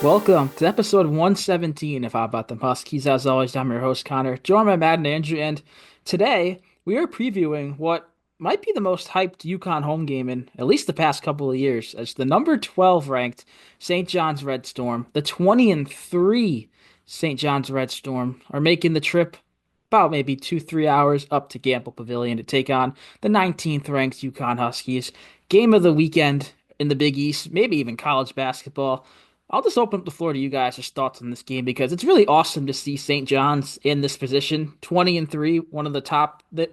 Welcome to episode 117 of How About Them Huskies. As always, I'm your host, Connor, joined by Matt and Andrew, and today we are previewing what might be the most hyped UConn home game in at least the past couple of years, as the number 12 ranked St. John's Red Storm, the 20 and 3 St. John's Red Storm, are making the trip about maybe 2-3 hours up to Gampel Pavilion to take on the 19th ranked UConn Huskies. Game of the weekend in the Big East, maybe even college basketball. I'll just open up the floor to you guys' just thoughts on this game because it's really awesome to see St. John's in this position, 20 and 3, one of the top. They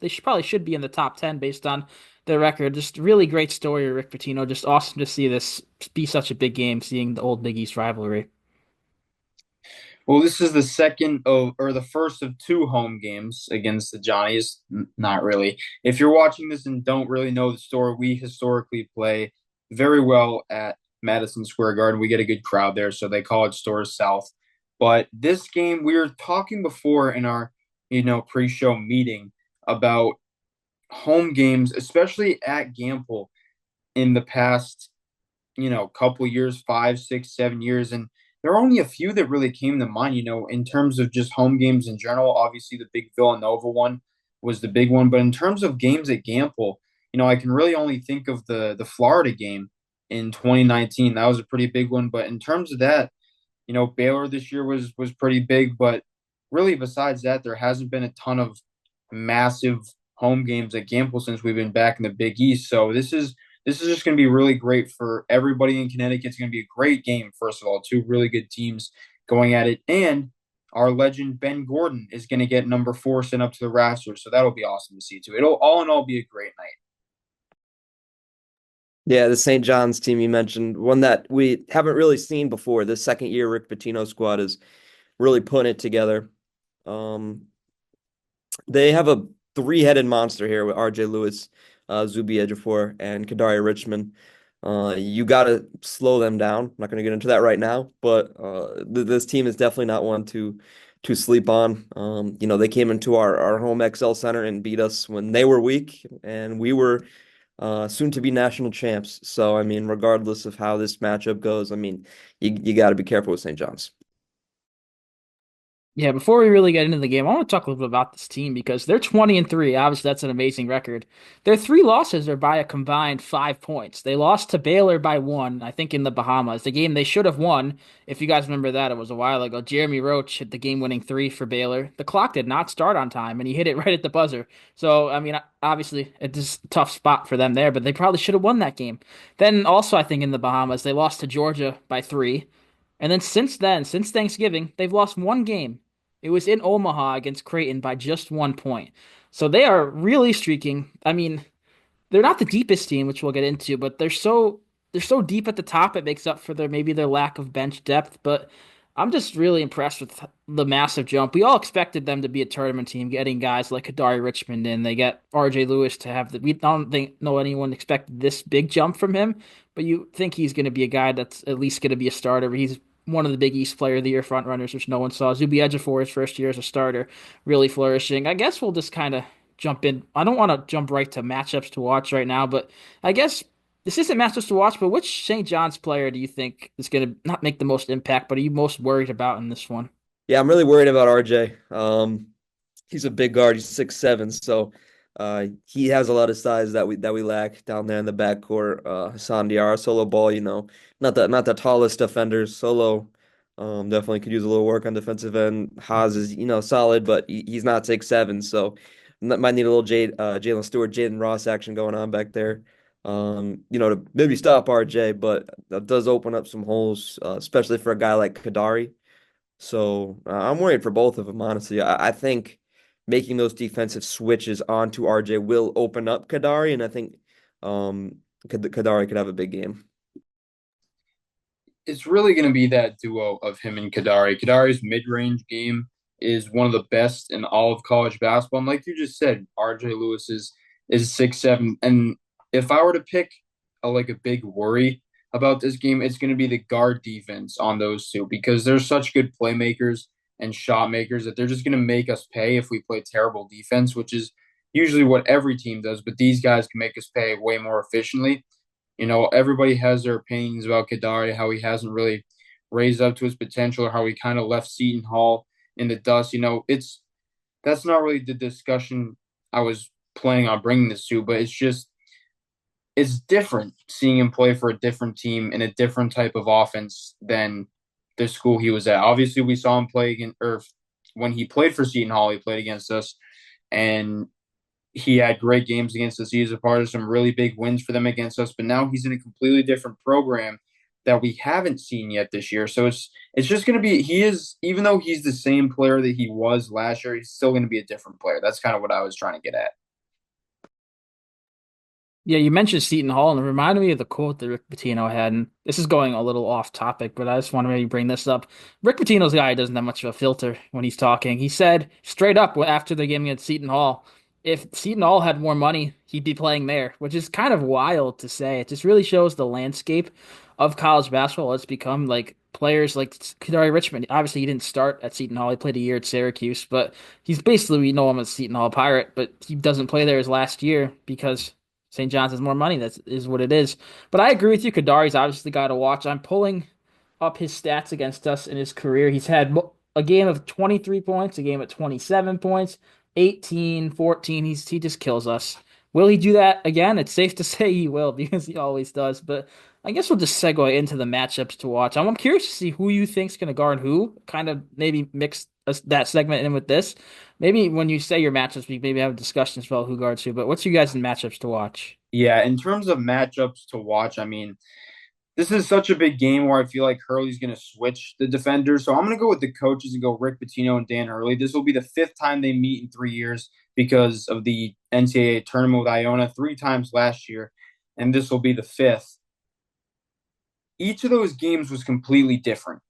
should be in the top 10 based on their record. Just really great story, Rick Pitino. Just awesome to see this be such a big game, seeing the old Big East rivalry. Well, this is the second of, or the first of two home games against the Johnnies. Not really. If you're watching this and don't really know the story, we historically play very well at Madison Square Garden. We get a good crowd there, so they call it Stores South. But this game, we were talking before in our, pre-show meeting about home games, especially at Gampel in the past, couple years, 5, 6, 7 years. And there are only a few that really came to mind, in terms of just home games in general. Obviously, the big Villanova one was the big one. But in terms of games at Gampel, I can really only think of the Florida game in 2019. That was a pretty big one. But in terms of that, Baylor this year was pretty big. But really, besides that, there hasn't been a ton of massive home games at Gampel since we've been back in the Big East. So this is just going to be really great for everybody in Connecticut. It's going to be a great game, first of all. Two really good teams going at it. And our legend, Ben Gordon, is going to get number 4 sent up to the roster. So that'll be awesome to see, too. It'll all in all be a great night. Yeah, the St. John's team you mentioned, one that we haven't really seen before. The second year Rick Pitino squad is really putting it together. They have a three-headed monster here with RJ Lewis, Zuby Ejiofor, and Kadari Richmond. You got to slow them down. I'm not going to get into that right now, but this team is definitely not one to sleep on. They came into our home XL Center and beat us when they were weak, and we were soon to be national champs. So, I mean, regardless of how this matchup goes, I mean, you got to be careful with St. John's. Yeah, before we really get into the game, I want to talk a little bit about this team because they're 20 and 3. Obviously, that's an amazing record. Their three losses are by a combined 5 points. They lost to Baylor by one, I think, in the Bahamas. The game they should have won. If you guys remember that, it was a while ago. Jeremy Roach hit the game-winning three for Baylor. The clock did not start on time, and he hit it right at the buzzer. So, I mean, obviously, it's just a tough spot for them there, but they probably should have won that game. Then, also, I think in the Bahamas, they lost to Georgia by 3. And then since then, since Thanksgiving, they've lost one game. It was in Omaha against Creighton by just 1 point. So they are really streaking. I mean, they're not the deepest team, which we'll get into, but they're so deep at the top it makes up for their lack of bench depth. But I'm just really impressed with the massive jump. We all expected them to be a tournament team, getting guys like Kadari Richmond in. They get RJ Lewis to have the. We don't think know anyone expected this big jump from him, but you think he's going to be a guy that's at least going to be a starter. He's one of the Big East Player of the Year front runners, which no one saw. Zuby Ejiofor, his first year as a starter, really flourishing. I guess we'll just kind of jump in. I don't want to jump right to matchups to watch right now, but I guess this isn't matchups to watch. But which St. John's player do you think is going to not make the most impact, but are you most worried about in this one? Yeah, I'm really worried about RJ. He's a big guard. He's 6'7", so he has a lot of size that we lack down there in the backcourt. Hassan Diarra, solo ball, not the tallest defenders. Solo definitely could use a little work on defensive end. Haas is solid, but he's not 6'7", so might need a little Jalen Stewart, Jaden Ross action going on back there. To maybe stop RJ, but that does open up some holes, especially for a guy like Kadari. So I'm worried for both of them, honestly. I think making those defensive switches onto RJ will open up Kadari, and I think Kadari could have a big game. It's really going to be that duo of him and Kadari. Kadari's mid-range game is one of the best in all of college basketball. And like you just said, RJ Lewis is 6'7". And if I were to pick a big worry about this game, it's going to be the guard defense on those two because they're such good playmakers and shot makers that they're just going to make us pay if we play terrible defense, which is usually what every team does. But these guys can make us pay way more efficiently. Everybody has their opinions about Kadari, how he hasn't really raised up to his potential or how he kind of left Seton Hall in the dust. That's not really the discussion I was planning on bringing this to, but it's different seeing him play for a different team in a different type of offense than the school he was at. Obviously, we saw him play against, or when he played for Seton Hall, he played against us, and he had great games against us. He was a part of some really big wins for them against us, but now he's in a completely different program that we haven't seen yet this year. So it's just going to be he is even though he's the same player that he was last year, he's still going to be a different player. That's kind of what I was trying to get at. Yeah, you mentioned Seton Hall, and it reminded me of the quote that Rick Pitino had. And this is going a little off topic, but I just want to maybe bring this up. Rick Pitino's a guy who doesn't have much of a filter when he's talking. He said straight up after the game against Seton Hall, if Seton Hall had more money, he'd be playing there, which is kind of wild to say. It just really shows the landscape of college basketball. It's become like players like Kadari Richmond. Obviously, he didn't start at Seton Hall. He played a year at Syracuse, but he's basically, we know him as Seton Hall Pirate, but he doesn't play there his last year because St. John's has more money. That is what it is. But I agree with you. Kadari's obviously the guy to watch. I'm pulling up his stats against us in his career. He's had a game of 23 points, a game of 27 points, 18, 14. He just kills us. Will he do that again? It's safe to say he will because he always does. But I guess we'll just segue into the matchups to watch. I'm curious to see who you think's going to guard who. Kind of maybe mix that segment in with this. Maybe when you say your matchups, we maybe have discussions about who guards who. But what's you guys in matchups to watch? Yeah, in terms of matchups to watch, I mean, this is such a big game where I feel like Hurley's going to switch the defenders. So I'm going to go with the coaches and go Rick Pitino and Dan Hurley. This will be the fifth time they meet in 3 years because of the NCAA tournament with Iona, three times last year, and this will be the fifth. Each of those games was completely different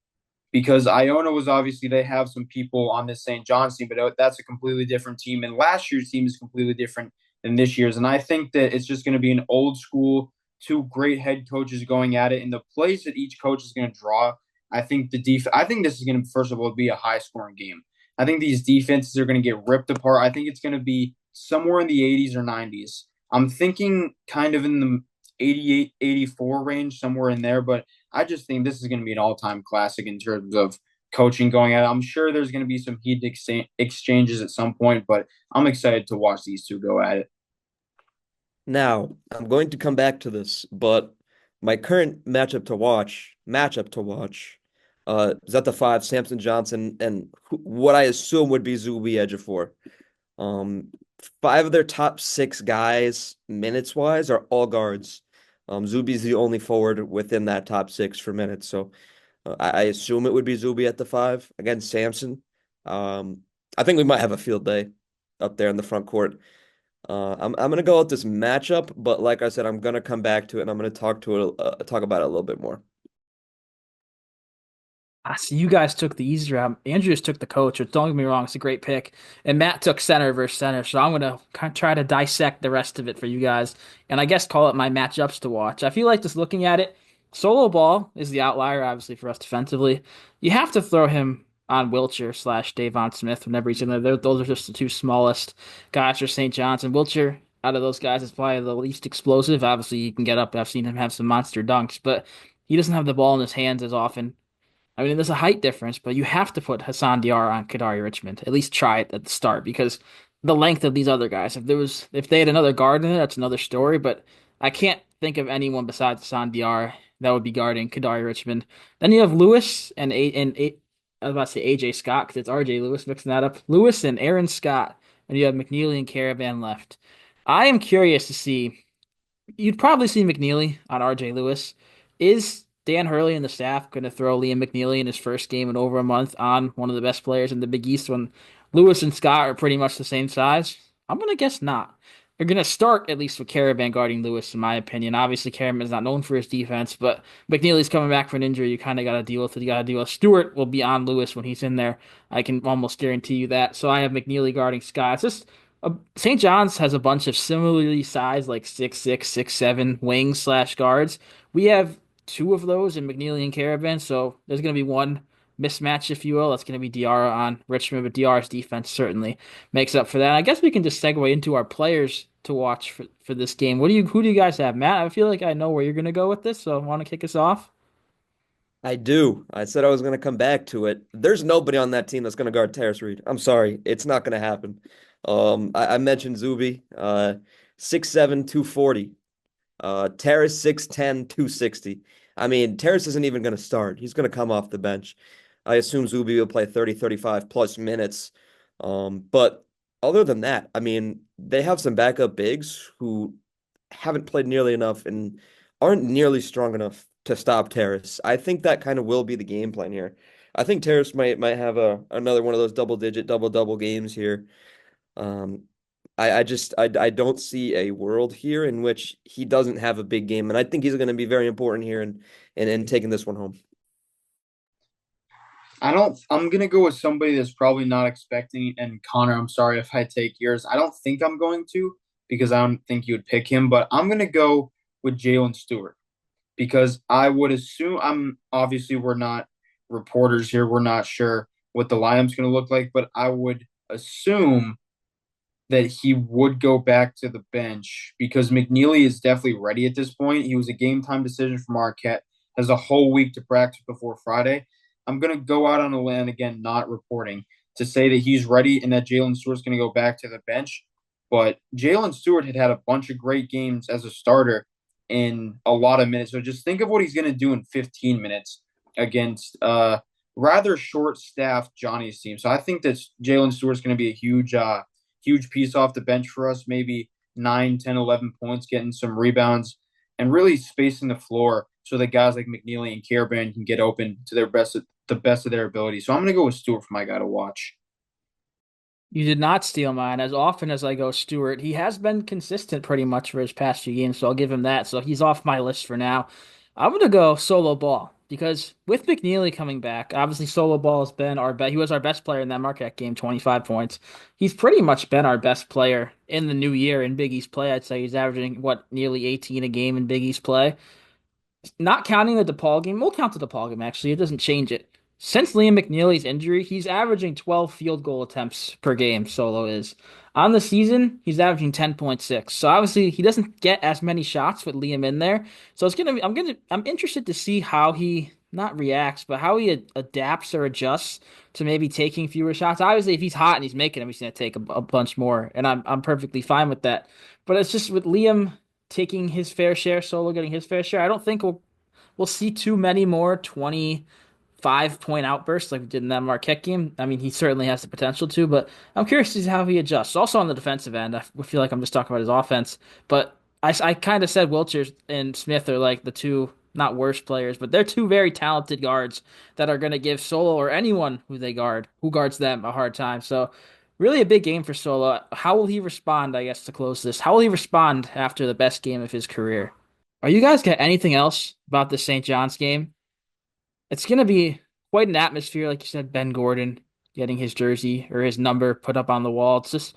because Iona was obviously they have some people on this St. John's team, but that's a completely different team. And last year's team is completely different than this year's. And I think that it's just going to be an old school, two great head coaches going at it. And the plays that each coach is going to draw, I think this is going to first of all be a high scoring game. I think these defenses are going to get ripped apart. I think it's going to be somewhere in the 80s or 90s. I'm thinking kind of in the 88, 84 range, somewhere in there, but I just think this is going to be an all-time classic in terms of coaching going at it. I'm sure there's going to be some heated exchanges at some point, but I'm excited to watch these two go at it. Now, I'm going to come back to this, but my current matchup to watch, is at the five, Samson Johnson, and what I assume would be Zuby Ejiofor. Um, Five of their top six guys, minutes wise, are all guards. Zuby's the only forward within that top six for minutes, so I assume it would be Zuby at the five against Samson. I think we might have a field day up there in the front court. I'm gonna go with this matchup, but like I said, I'm gonna come back to it and I'm gonna talk about it a little bit more. So you guys took the easy route. Andrews took the coach, which don't get me wrong, it's a great pick. And Matt took center versus center. So I'm gonna kind of try to dissect the rest of it for you guys, and I guess call it my matchups to watch. I feel like just looking at it, solo ball is the outlier, obviously for us defensively. You have to throw him on Wilcher slash Davon Smith whenever he's in there. Those are just the two smallest guys for St. John's. And Wilcher, out of those guys, is probably the least explosive. Obviously, he can get up. I've seen him have some monster dunks, but he doesn't have the ball in his hands as often. I mean, there's a height difference, but you have to put Hassan Diarra on Kadari Richmond. At least try it at the start because the length of these other guys. If they had another guard in it, that's another story. But I can't think of anyone besides Hassan Diarra that would be guarding Kadari Richmond. Then you have Lewis I was about to say AJ Scott because it's RJ Lewis mixing that up. Lewis and Aaron Scott, and you have McNeely and Caravan left. I am curious to see. You'd probably see McNeely on RJ Lewis. Is Dan Hurley and the staff going to throw Liam McNeely in his first game in over a month on one of the best players in the Big East when Lewis and Scott are pretty much the same size? I'm going to guess not. They're going to start at least with Caravan guarding Lewis, in my opinion. Obviously, Caravan is not known for his defense, but McNeely's coming back from an injury. You kind of got to deal with it. You got to deal with Stewart will be on Lewis when he's in there. I can almost guarantee you that. So I have McNeely guarding Scott. It's just St. John's has a bunch of similarly sized, like 6'6", 6'7" wings slash guards. We have two of those in McNeely and Caravan, so there's going to be one mismatch, if you will. That's going to be Diarra on Richmond, but Diarra's defense certainly makes up for that. I guess we can just segue into our players to watch for this game. Who do you guys have, Matt? I feel like I know where you're going to go with this, so I want to kick us off. I do. I said I was going to come back to it. There's nobody on that team that's going to guard Terrace Reed. I'm sorry. It's not going to happen. I mentioned Zuby, 6'7", 240. Terrace 6'10", 260. I mean, Terrace isn't even going to start. He's going to come off the bench. I assume Zuby will play 30, 35 plus minutes. But other than that, I mean, they have some backup bigs who haven't played nearly enough and aren't nearly strong enough to stop Terrace. I think that kind of will be the game plan here. I think Terrace might have another one of those double digit double double games here. Um, I don't see a world here in which he doesn't have a big game, and I think he's going to be very important here and taking this one home. I don't. I'm gonna go with somebody that's probably not expecting. And Connor, I'm sorry if I take yours. I don't think I'm going to because I don't think you would pick him. But I'm gonna go with Jalen Stewart because I would assume. I'm obviously we're not reporters here. We're not sure what the lineup's gonna look like, but I would assume that he would go back to the bench because McNeely is definitely ready at this point. He was a game time decision for Marquette, has a whole week to practice before Friday. I'm going to go out on a limb again, not reporting, to say that he's ready and that Jalen Stewart's going to go back to the bench. But Jalen Stewart had a bunch of great games as a starter in a lot of minutes. So just think of what he's going to do in 15 minutes against rather short staffed Johnny's team. So I think that Jalen Stewart's going to be a huge piece off the bench for us, maybe 9, 10, 11 points, getting some rebounds, and really spacing the floor so that guys like McNeely and Caravan can get open to the best of their ability. So I'm going to go with Stewart for my guy to watch. You did not steal mine. As often as I go Stewart, he has been consistent pretty much for his past few games, so I'll give him that. So he's off my list for now. I'm gonna go solo ball because with McNeely coming back, obviously solo ball has been our best. He was our best player in that Marquette game, 25 points. He's pretty much been our best player in the new year in Big East play. I'd say he's averaging what nearly 18 a game in Big East play. Not counting the DePaul game, we'll count the DePaul game actually. It doesn't change it. Since Liam McNeely's injury, he's averaging 12 field goal attempts per game, Solo is. On the season, he's averaging 10.6. So obviously he doesn't get as many shots with Liam in there. So it's gonna be I'm interested to see how he not reacts, but how he adapts or adjusts to maybe taking fewer shots. Obviously, if he's hot and he's making them, he's gonna take a bunch more, and I'm perfectly fine with that. But it's just with Liam taking his fair share, Solo getting his fair share. I don't think we'll see too many more 25-point outbursts like we did in that Marquette game. I mean, he certainly has the potential to, but I'm curious to see how he adjusts. Also on the defensive end, I feel like I'm just talking about his offense, but I kind of said Wilcher and Smith are like the two not worst players, but they're two very talented guards that are going to give Solo or anyone who guards them a hard time. So really a big game for Solo. How will he respond, I guess, to close this? How will he respond after the best game of his career? Are you guys got anything else about the St. John's game? It's going to be quite an atmosphere, like you said, Ben Gordon getting his jersey or his number put up on the wall. It's just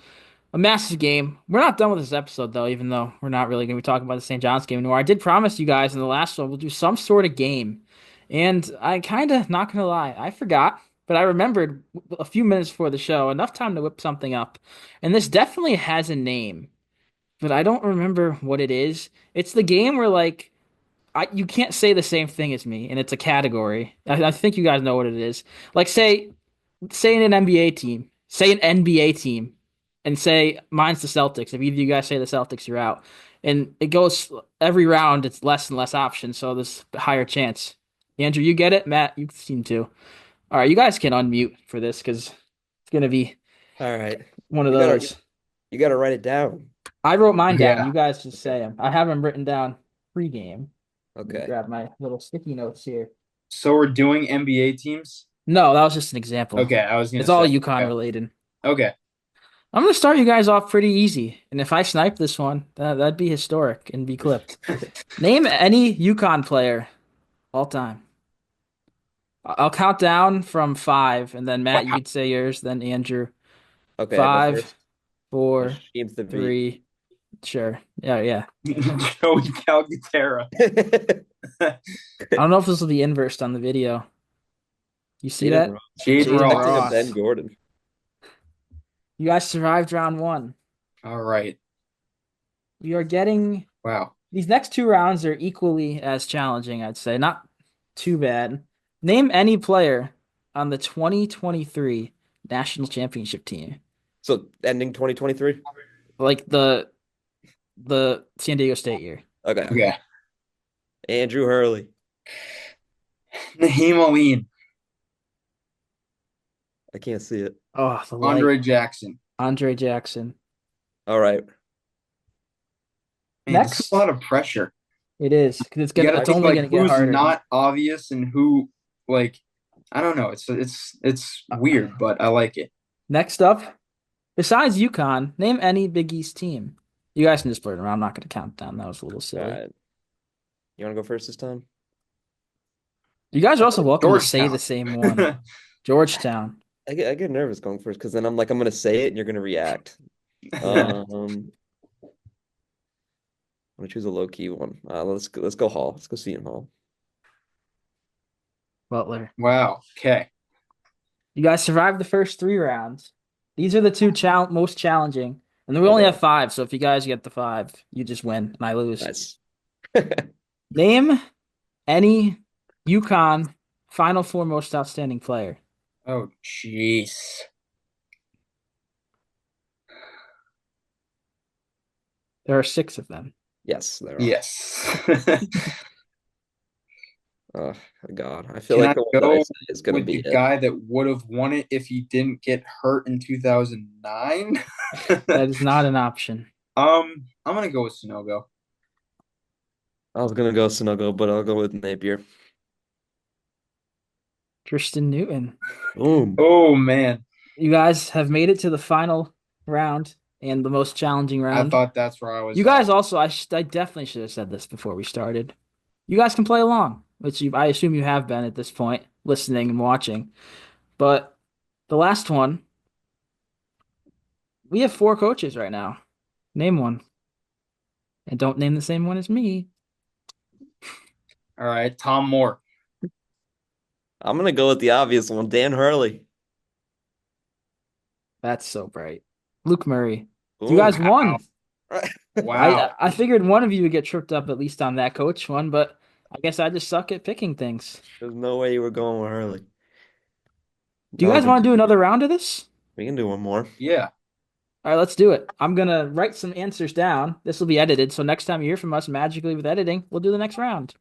a massive game. We're not done with this episode, though, even though we're not really going to be talking about the St. John's game anymore. I did promise you guys in the last one we'll do some sort of game. And I kind of, not going to lie, I forgot, but I remembered a few minutes before the show, enough time to whip something up. And this definitely has a name, but I don't remember what it is. It's the game where, like, you can't say the same thing as me, and it's a category. I think you guys know what it is. Like say an NBA team, say an NBA team, and say mine's the Celtics. If either of you guys say the Celtics, you're out. And it goes every round. It's less and less options, so there's a higher chance. Andrew, you get it. Matt, you seem to. All right, you guys can unmute for this because it's gonna be All right. one of You gotta those. you gotta write it down. I wrote mine down. Yeah. You guys just Okay. say them. I have them written down pre-game. Let me Okay. grab my little sticky notes here. So we're doing NBA teams. No, that was just an example. Okay, I was gonna It's all say. UConn Okay. related. Okay. I'm gonna start you guys off pretty easy, and if I snipe this one, that'd be historic and be clipped. Name any UConn player all time. I'll count down from five, and then Matt, you Wow. could say yours, then Andrew. Okay, I go Five, first. four, Hakeem Thabeet. three. Sure. Yeah, yeah. Joey Calcaterra. I don't know if this will be inversed on the video. You see Jaden that? Ross. I Jaden was Jaden thinking of Ross. Ben Ross. Gordon. You guys survived round one. All right. We are getting Wow. these next two rounds are equally as challenging, I'd say. Not too bad. Name any player on the 2023 national championship team. So ending 2023? Like the San Diego State year. Okay. Okay. Andrew Hurley. Naheem Aline. I can't see it. Oh, the light. Andre Jackson. Andre Jackson. All right. Man, this is a Next, lot of pressure. it is because You got to it's think only like gonna get who's harder. not obvious and who like I don't know. It's weird, but I like it. Next up, besides UConn, name any Big East team. You guys can just play it around. I'm not gonna count down. That was a little All silly. right. You want to go first this time? You guys are also welcome to say the Georgetown. same one. Georgetown. I get nervous going first because then I'm gonna say it and you're gonna react. I'm gonna choose a low key one. Let's go Hall. Let's go Seton Hall. Butler. Wow. Okay. You guys survived the first three rounds. These are the two most challenging. And then we only Okay. have five, so if you guys get the five, you just win and I lose. Nice. Name any UConn Final Four most outstanding player. Oh, jeez. There are six of them. Yes, there are. Yes. Oh God, I feel Can like I the one that I go say is gonna with be the it. guy that would have won it if he didn't get hurt in 2009? That is not an option. I'm gonna go with Sonogo. I was gonna go Sonogo, but I'll go with Napier. Tristan Newton. Boom. Oh man, You guys have made it to the final round and the most challenging I round. thought that's where I was You at. guys also, I definitely should have said this before we started. You guys can play along, which I assume you have been at this point, listening and watching. But the last one, we have four coaches right now. Name one. And don't name the same one as me. All right, Tom Moore. I'm gonna go with the obvious one, Dan Hurley. That's so bright. Luke Murray. You Boom. guys Wow. won. I Wow. I figured one of you would get tripped up at least on that coach one, but I guess I just suck at picking things. There's no way you were going with Hurley. Do That you was guys a want to do another round of this? We can do one more. Yeah. All right, let's do it. I'm gonna write some answers down. This will be edited, so next time you hear from us magically with editing, we'll do the next round.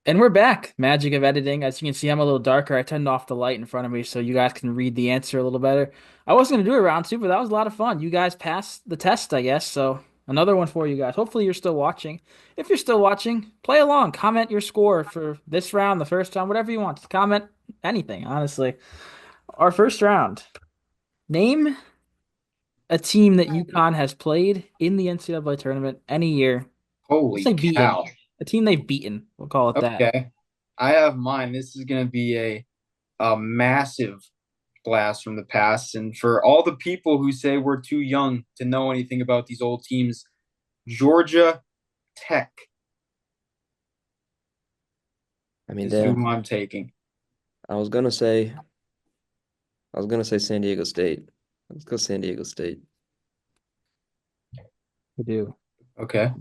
And we're back. Magic of editing. As you can see, I'm a little darker. I turned off the light in front of me so you guys can read the answer a little better. I wasn't gonna do a round two, but that was a lot of fun. You guys passed the test, I guess. So another one for you guys. Hopefully you're still watching. If you're still watching, play along. Comment your score for this round, the first round, whatever you want. Just comment anything, honestly. Our first round. Name a team that UConn has played in the NCAA tournament any year. Let's say Holy beaten. cow. A team they've beaten. We'll call it that. Okay. I have mine. This is gonna be a massive blast from the past. And for all the people who say we're too young to know anything about these old teams, Georgia Tech I mean, is damn. who I'm taking. I was gonna say San Diego State. Let's go San Diego State. We do. Okay.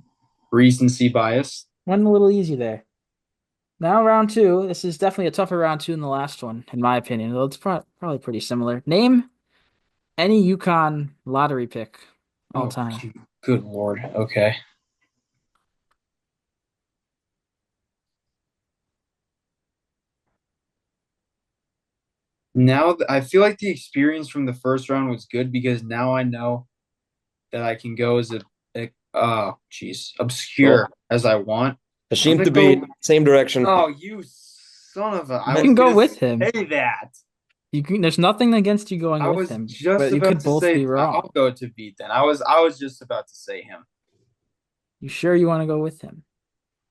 Recency bias. Went a little easy there. Now round two. This is definitely a tougher round two than the last one, in my opinion. Though it's probably pretty similar. Name any UConn lottery pick all Oh, time. good Lord. Okay. Now I feel like the experience from the first round was good because now I know that I can go as obscure as I want. I'm Hashim gonna Thabit, go. same direction. Oh, you son of a! I You was can go gonna with him. say that. There's nothing against you going I with was him, just but you about could to both say be I'll wrong. go to beat then. I was just about to say him. You sure you want to go with him?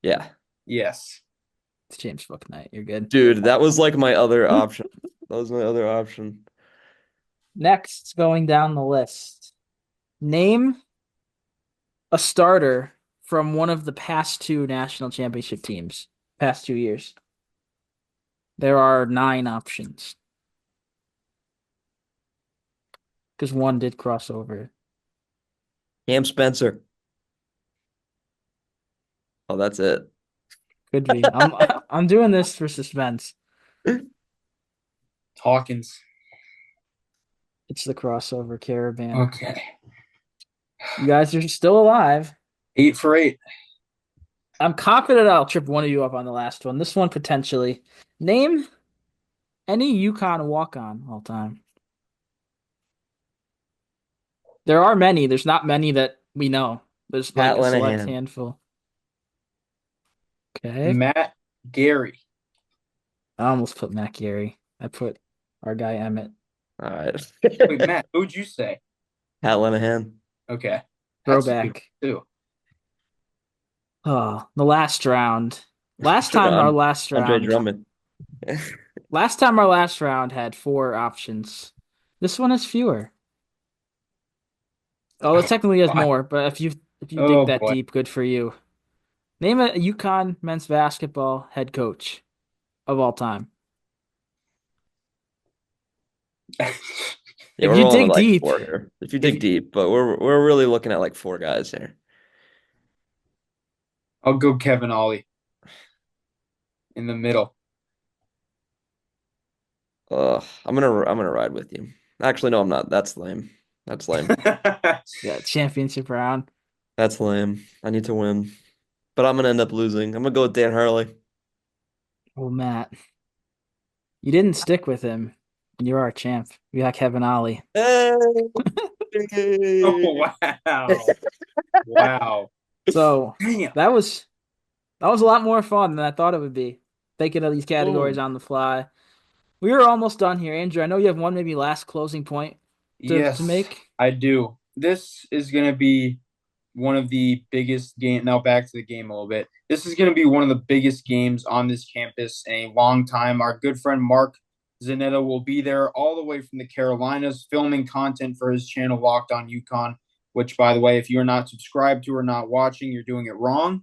Yeah. Yes. It's James Booknight. You're good. Dude, that was like my other option. That was my other option. Next, going down the list. Name a starter from one of the past two national championship teams, past 2 years. There are 9 options because one did cross over. Cam Spencer. Oh, that's it. Could be. I'm I'm doing this for suspense. Hawkins. It's the crossover caravan. Okay. You guys are still alive. 8 for 8. I'm confident I'll trip one of you up on the last one. This one potentially. Name any UConn walk-on all time. There are many. There's not many that we know. There's like Pat a select Lenahan. handful. Okay. Matt Gary. I almost put Matt Gary. I put our guy Emmett. All right. Wait, Matt, who'd you say? Pat Lenahan. Okay. That's a good Throwback. one, too. Oh, the last round. Last time our last Andre round. Drummond. Last time our last round had four options. This one has fewer. Oh, it technically has more, but if you dig Oh that boy. deep, good for you. Name a UConn men's basketball head coach of all time. Yeah, If we're you rolling with dig like deep, four here. If you if dig you, deep, but we're really looking at like four guys here. I'll go Kevin Ollie in the middle. I'm gonna ride with you. Actually, no, I'm not. That's lame. That's lame. yeah, championship round. That's lame. I need to win, but I'm gonna end up losing. I'm gonna go with Dan Hurley. Oh, Matt, you didn't stick with him. You're our champ. You got Kevin Ollie. Hey! Oh wow. Wow. So Damn. that was that was a lot more fun than I thought it would be. Thinking of these categories Boom. on the fly. We are almost done here, Andrew. I know you have one maybe last closing point to Yes, make. I do. This is gonna be one of the biggest game. Now back to the game a little bit. This is going to be one of the biggest games on this campus in a long time. Our good friend Mark Zanetta will be there all the way from the Carolinas, filming content for his channel Locked on UConn. Which, by the way, if you're not subscribed to or not watching, you're doing it wrong.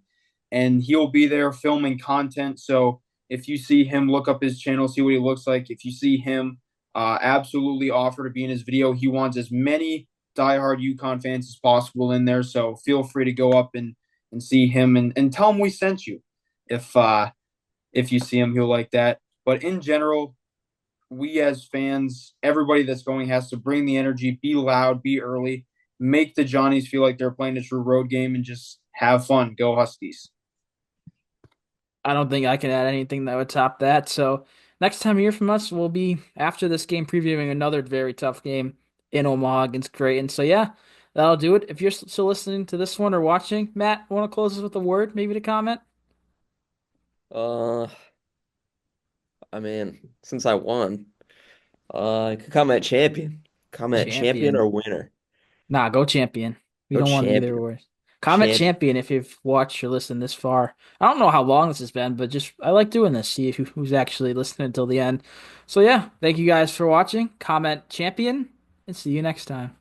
And he'll be there filming content. So if you see him, look up his channel, see what he looks like. If you see him, absolutely offer to be in his video. He wants as many diehard UConn fans as possible in there. So feel free to go up and see him and tell him we sent you. If you see him, he'll like that. But in general, we as fans, everybody that's going has to bring the energy, be loud, be early, make the Johnnies feel like they're playing a true road game, and just have fun. Go Huskies. I don't think I can add anything that would top that. So next time you hear from us, we'll be after this game previewing another very tough game in Omaha against Creighton. So yeah, that'll do it. If you're still listening to this one or watching, Matt, want to close us with a word, maybe to comment? Uh, I mean, since I won, I could comment champion. Comment champion Champion. or winner. Nah, go champion. We Go don't want either champion. or. Comment Champion. champion if you've watched or listened this far. I don't know how long this has been, but just I like doing this. See who's actually listening until the end. So yeah, thank you guys for watching. Comment champion, and see you next time.